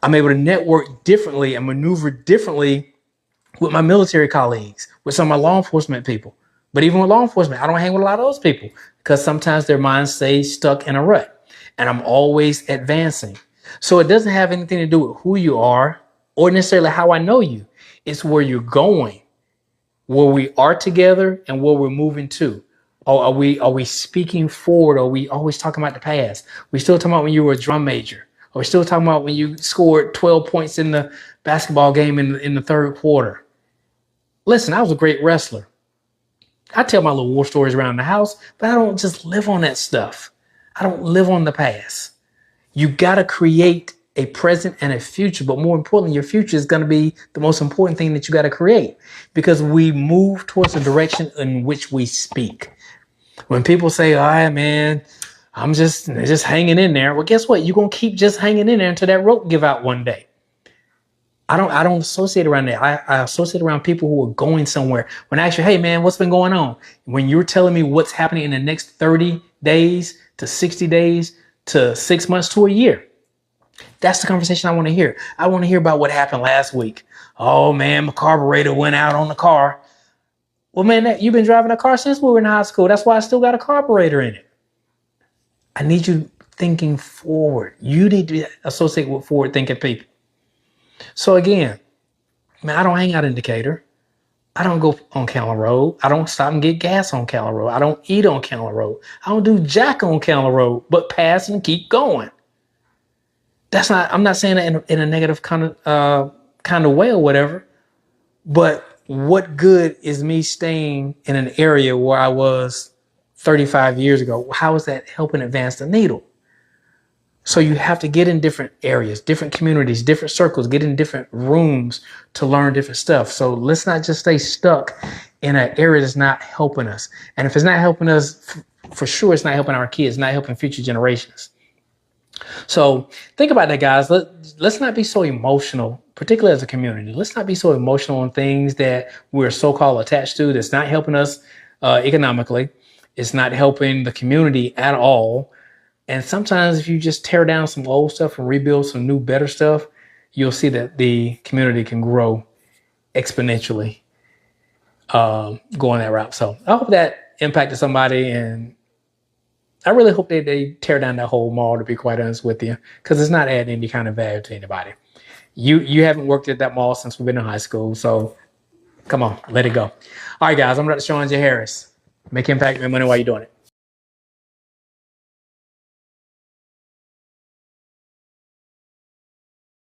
I'm able to network differently and maneuver differently with my military colleagues, with some of my law enforcement people. But even with law enforcement, I don't hang with a lot of those people because sometimes their minds stay stuck in a rut, and I'm always advancing. So it doesn't have anything to do with who you are or necessarily how I know you. It's where you're going, where we are together, and where we're moving to. Or are we speaking forward? Or are we always talking about the past? We still talking about when you were a drum major? Or we still talking about when you scored 12 points in the basketball game in the third quarter? Listen, I was a great wrestler. I tell my little war stories around the house, but I don't just live on that stuff. I don't live on the past. You got to create a present and a future, but more importantly, your future is going to be the most important thing that you got to create, because we move towards the direction in which we speak. When people say, all right, man, I'm just hanging in there. Well, guess what? You're going to keep just hanging in there until that rope give out one day. I don't associate around that. I associate around people who are going somewhere. When I ask you, hey man, what's been going on? When you're telling me what's happening in the next 30 days to 60 days to 6 months to a year, that's the conversation I want to hear. I want to hear about what happened last week. Oh man, my carburetor went out on the car. Well, man, you've been driving a car since we were in high school. That's why I still got a carburetor in it. I need you thinking forward. You need to associate with forward thinking people. So again, man, I don't hang out in Decatur. I don't go on Candler Road. I don't stop and get gas on Candler Road. I don't eat on Candler Road. I don't do jack on Candler Road, but pass and keep going. I'm not saying that in a negative kind of way or whatever, but what good is me staying in an area where I was 35 years ago? How is that helping advance the needle? So you have to get in different areas, different communities, different circles, get in different rooms to learn different stuff. So let's not just stay stuck in an area that's not helping us. And if it's not helping us, for sure, it's not helping our kids, not helping future generations. So think about that, guys. Let's not be so emotional, particularly as a community. Let's not be so emotional on things that we're so-called attached to that's not helping us economically. It's not helping the community at all. And sometimes if you just tear down some old stuff and rebuild some new, better stuff, you'll see that the community can grow exponentially going that route. So I hope that impacted somebody, and I really hope they tear down that whole mall, to be quite honest with you, because it's not adding any kind of value to anybody. You haven't worked at that mall since we've been in high school, so come on, let it go. All right, guys, I'm Dr. Sean J. Harris. Make impact, make money while you're doing it.